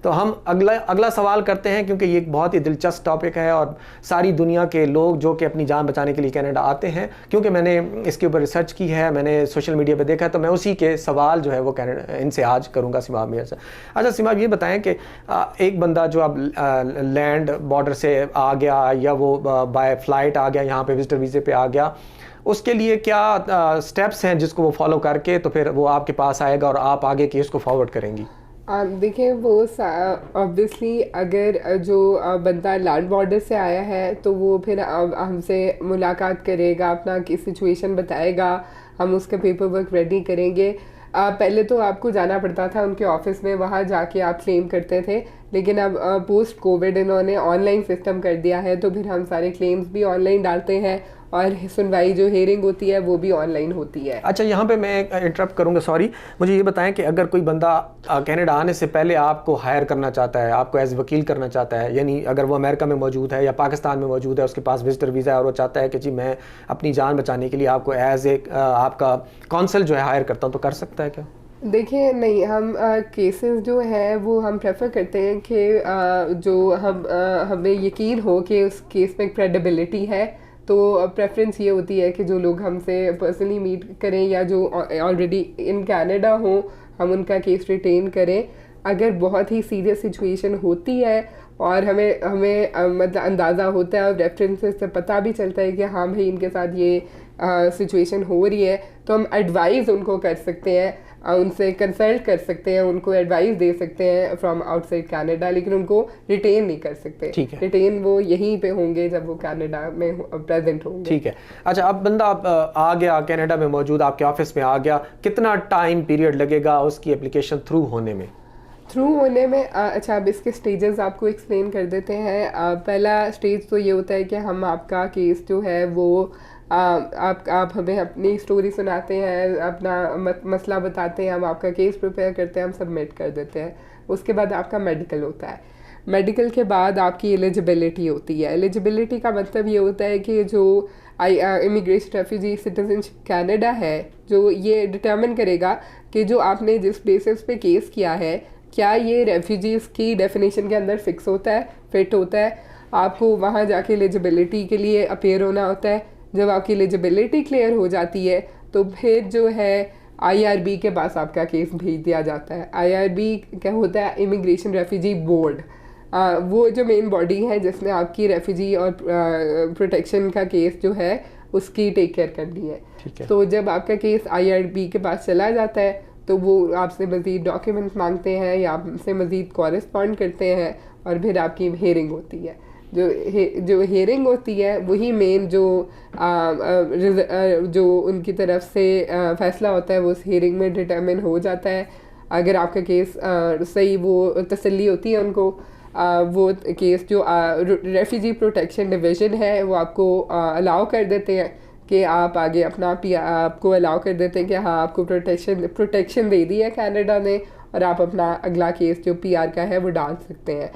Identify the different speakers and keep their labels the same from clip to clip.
Speaker 1: तो हम अगला सवाल करते हैं, क्योंकि ये एक बहुत ही दिलचस्प टॉपिक है और सारी दुनिया के लोग जो कि अपनी जान बचाने के लिए कनाडा आते हैं, क्योंकि मैंने इसके ऊपर रिसर्च की है, मैंने सोशल मीडिया पर देखा है, तो मैं उसी के सवाल जो है वो कनाडा इनसे आज करूँगा सिमाब मियां से। अच्छा सिमाब, ये बताएं कि एक बंदा जो अब लैंड बॉर्डर से आ गया या वो बाय फ्लाइट आ गया, यहाँ पे विजिटर वीज़े पे आ गया, उसके लिए क्या स्टेप्स हैं जिसको वो फॉलो करके तो फिर वो आपके पास आएगा और आप आगे केस को फॉरवर्ड करेंगी?
Speaker 2: देखिए, वो ऑब्वियसली अगर जो बंदा लैंड बॉर्डर से आया है तो वो फिर हमसे मुलाकात करेगा, अपना की सिचुएशन बताएगा, हम उसका पेपर वर्क रेडी करेंगे। पहले तो आपको जाना पड़ता था उनके ऑफिस में, वहाँ जाके आप क्लेम करते थे, लेकिन अब पोस्ट कोविड इन्होंने ऑनलाइन सिस्टम कर दिया है, तो फिर हम सारे क्लेम्स भी ऑनलाइन डालते हैं और सुनवाई जो हेयरिंग होती है वो भी ऑनलाइन होती है।
Speaker 1: अच्छा, यहाँ पे मैं इंटरप्ट करूँगा, सॉरी, मुझे ये बताएं कि अगर कोई बंदा कनाडा आने से पहले आपको हायर करना चाहता है, आपको एज वकील करना चाहता है, यानी अगर वो अमेरिका में मौजूद है या पाकिस्तान में मौजूद है, उसके पास विजिटर वीज़ा है और वो चाहता है कि जी मैं अपनी जान बचाने के लिए आपको एज एक आपका कौंसल जो है हायर करता हूँ, तो कर सकता है क्या?
Speaker 2: देखिए, नहीं, हम केसेस जो है वो हम प्रेफर करते हैं कि जो हमें यकीन हो कि उस केस में क्रेडिबिलिटी है, तो प्रेफरेंस ये होती है कि जो लोग हमसे पर्सनली मीट करें या जो ऑलरेडी इन कनाडा हो, हम उनका केस रिटेन करें। अगर बहुत ही सीरियस सिचुएशन होती है और हमें मतलब अंदाज़ा होता है और रेफरेंसेस से पता भी चलता है कि हाँ भाई इनके साथ ये सिचुएशन हो रही है, तो हम एडवाइस उनको कर सकते हैं, उनसे कंसल्ट कर सकते हैं, उनको एडवाइस दे सकते हैं फ्रॉम आउटसाइड कनाडा, लेकिन उनको रिटेन नहीं कर सकते।
Speaker 1: ठीक है,
Speaker 2: रिटेन वो यहीं पे होंगे जब वो कनाडा में प्रेजेंट होंगे।
Speaker 1: ठीक है। अच्छा, अब बंदा आ गया, कनाडा में मौजूद आपके ऑफिस में आ गया, कितना टाइम पीरियड लगेगा उसकी एप्लीकेशन थ्रू होने में?
Speaker 2: अच्छा, अब इसके स्टेजेस आपको एक्सप्लेन कर देते हैं। पहला स्टेज तो ये होता है कि हम आपका केस जो है वो आप हमें अपनी स्टोरी सुनाते हैं, अपना मसला बताते हैं, हम आपका केस प्रिपेयर करते हैं, हम सबमिट कर देते हैं। उसके बाद आपका मेडिकल होता है। मेडिकल के बाद आपकी एलिजिबिलिटी होती है। एलिजिबिलिटी का मतलब ये होता है कि जो इमिग्रेशन रेफ्यूजी सिटीजनशिप कनाडा है, जो ये डिटर्मिन करेगा कि जो आपने जिस बेसिस पे केस किया है, क्या ये रेफ्यूजीज़ की डेफिनेशन के अंदर फिक्स होता है, फिट होता है। आपको वहाँ जाके एलिजिबिलिटी के लिए अपेयर होना होता है। जब आपकी एलिजिबिलिटी क्लियर हो जाती है तो फिर जो है IRB के पास आपका केस भेज दिया जाता है। IRB क्या होता है? Immigration refugee board. वो जो मेन बॉडी है जिसने आपकी रेफ्यूजी और प्रोटेक्शन का केस जो है उसकी टेक केयर करनी है। तो जब आपका केस IRB के पास चला जाता है तो वो आपसे मज़ीद डॉक्यूमेंट्स मांगते हैं या आपसे मज़ीद कॉरेस्पॉन्ड करते हैं और फिर आपकी हेयरिंग होती है। जो हेयरिंग होती है वही मेन जो उनकी तरफ से फ़ैसला होता है वो उस हेयरिंग में डिटरमिन हो जाता है। अगर आपका केस सही वो तसल्ली होती है उनको, वो केस जो रेफ्यूजी प्रोटेक्शन डिवीज़न है वो आपको अलाउ कर देते हैं कि आप आगे अपना आपको अलाउ कर देते हैं कि हाँ आपको प्रोटेक्शन दे दी है कनाडा ने और आप अपना अगला केस जो PR का है वो डाल सकते हैं।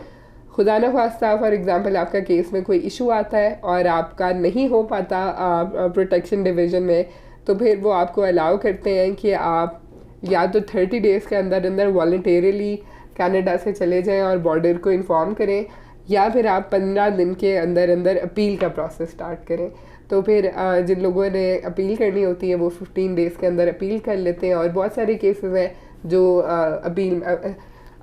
Speaker 2: खुदा न खास्ता फॉर एग्ज़ाम्पल आपका केस में कोई इशू आता है और आपका नहीं हो पाता प्रोटेक्शन डिवीज़न में, तो फिर वो आपको अलाउ करते हैं कि आप या तो 30 डेज़ के अंदर अंदर वॉलंटरीली कनाडा से चले जाएं और बॉर्डर को इन्फॉर्म करें, या फिर आप 15 दिन के अंदर अंदर अपील का प्रोसेस स्टार्ट करें। तो फिर जिन लोगों ने अपील करनी होती है वो 15 डेज़ के अंदर अपील कर लेते हैं। और बहुत सारे केसेस हैं जो appeal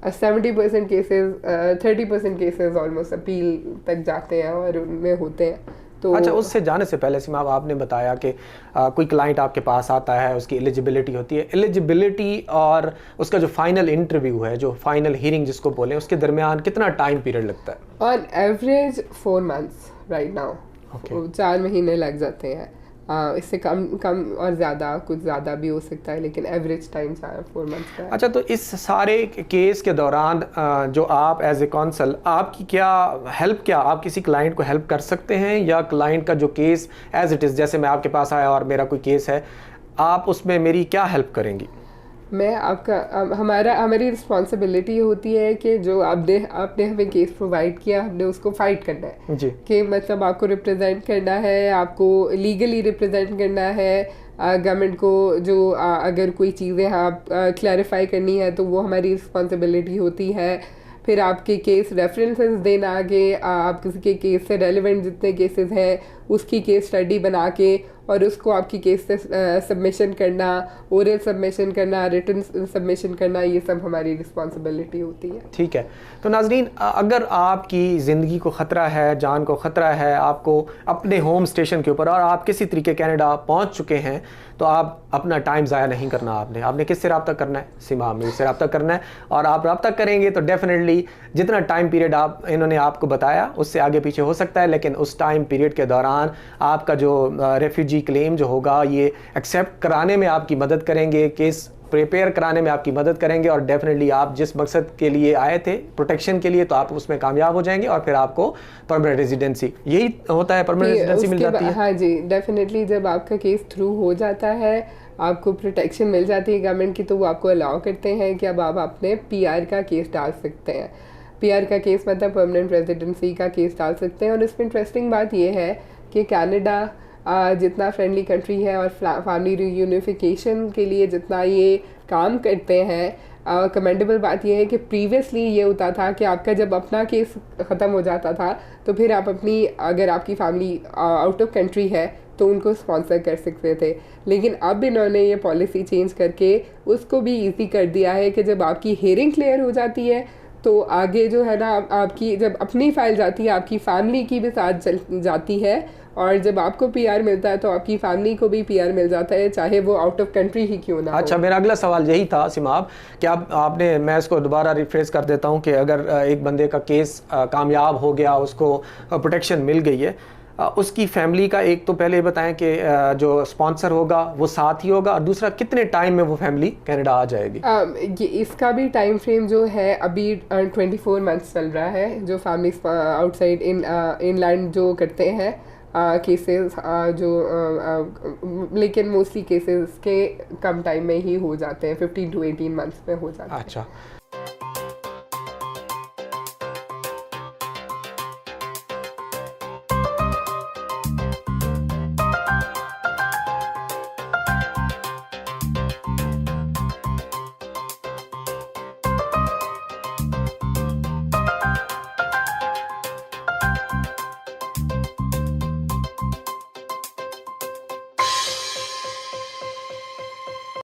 Speaker 2: 70% cases 30% cases almost appeal तक जाते हैं और उनमें होते हैं। तो
Speaker 1: अच्छा, उससे जाने से पहले सिमाब आपने बताया कि कोई क्लाइंट आपके पास आता है, उसकी एलिजिबिलिटी होती है। एलिजिबिलिटी और उसका जो फाइनल इंटरव्यू है, जो फाइनल हियरिंग जिसको बोलें, उसके दरमियान कितना टाइम पीरियड लगता है?
Speaker 2: On average 4 months right now. 4 महीने लग जाते हैं। इससे कम और ज़्यादा, कुछ ज़्यादा भी हो सकता है, लेकिन एवरेज टाइम 4 months का है।
Speaker 1: अच्छा, तो इस सारे केस के दौरान जो आप एज ए कौंसल, आपकी क्या हेल्प, क्या आप किसी क्लाइंट को हेल्प कर सकते हैं, या क्लाइंट का जो केस एज इट इज़, जैसे मैं आपके पास आया और मेरा कोई केस है, आप उसमें मेरी क्या हेल्प करेंगी?
Speaker 2: मैं हमारी रिस्पॉन्सिबिलिटी होती है कि जो आपने हमें केस प्रोवाइड किया, हमने उसको फाइट करना है
Speaker 1: जी।
Speaker 2: कि मतलब आपको रिप्रेजेंट करना है, आपको लीगली रिप्रेजेंट करना है गवर्नमेंट को। जो अगर कोई चीज़ें आप क्लैरिफाई करनी है तो वो हमारी रिस्पॉन्सिबिलिटी होती है। फिर आपके केस रेफरेंसेस देना आगे, आप किसी के केस से रेलिवेंट जितने केसेस हैं उसकी केस स्टडी बना के और उसको आपकी केस से सबमिशन करना, ओरल सबमिशन करना, रिटन सबमिशन करना, ये सब हमारी रिस्पॉन्सिबिलिटी होती है।
Speaker 1: ठीक है। तो नाजरीन, अगर आपकी ज़िंदगी को ख़तरा है, जान को ख़तरा है, आपको अपने होम स्टेशन के ऊपर और आप किसी तरीके कनाडा पहुंच चुके हैं, तो आप अपना टाइम ज़ाया नहीं करना। आपने किससे रब्ता करना है? सीमा मीर से रब्ता करना है। और आप रब्ता करेंगे तो डेफिनेटली जितना टाइम पीरियड इन्होंने आपको बताया उससे आगे पीछे हो सकता है, लेकिन उस टाइम पीरियड के दौरान आपका जो रेफ्यूजी क्लेम जो होगा ये एक्सेप्ट कराने में आपकी मदद करेंगे, केस प्रिपेयर कराने में आपकी मदद करेंगे, और डेफिनेटली आप जिस मकसद के लिए आए थे प्रोटेक्शन के लिए, तो आप उसमें कामयाब हो जाएंगे और फिर आपको परमानेंट रेजिडेंसी, यही होता है, परमानेंट रेजिडेंसी मिल जाती है।
Speaker 2: हाँ जी, डेफिनेटली जब आपका केस थ्रू हो जाता है, आपको प्रोटेक्शन मिल जाती है गवर्नमेंट की, तो वो आपको अलाउ करते हैं कि अब आप अपने PR का केस डाल सकते हैं। PR का केस मतलब परमानेंट रेजिडेंसी का केस डाल सकते हैं। और इसमें इंटरेस्टिंग बात ये है कि कनाडा जितना फ्रेंडली कंट्री है और फैमिली रीयूनिफिकेशन के लिए जितना ये काम करते हैं, कमेंडेबल बात यह है कि प्रीवियसली ये होता था कि आपका जब अपना केस ख़त्म हो जाता था तो फिर आप अपनी, अगर आपकी फैमिली आउट ऑफ कंट्री है तो उनको स्पॉन्सर कर सकते थे। लेकिन अब इन्होंने ये पॉलिसी चेंज करके उसको भी इजी कर दिया है कि जब आपकी हियरिंग क्लियर हो जाती है तो आगे जो है ना, आपकी जब अपनी फाइल जाती है आपकी फैमिली की भी साथ चल जाती है, और जब आपको PR मिलता है तो आपकी फैमिली को भी PR मिल जाता है, चाहे वो आउट ऑफ कंट्री ही क्यों ना हो।
Speaker 1: अच्छा, मेरा अगला सवाल यही था सिमाब कि आपने, मैं इसको दोबारा रिफ्रेश कर देता हूँ कि अगर एक बंदे का केस कामयाब हो गया, उसको प्रोटेक्शन मिल गई है, उसकी फैमिली का एक तो पहले बताएं कि जो स्पॉन्सर होगा वो साथ ही होगा, और दूसरा कितने टाइम में वो फैमिली कनाडा आ जाएगी?
Speaker 2: ये इसका भी टाइम फ्रेम जो है अभी 24 मंथ्स चल रहा है, जो फैमिली आउटसाइड इनलैंड जो करते हैं केसेस लेकिन मोस्टली केसेस के कम टाइम में ही हो जाते हैं, 15 to 18 मंथ्स में हो जाते हैं।
Speaker 1: अच्छा।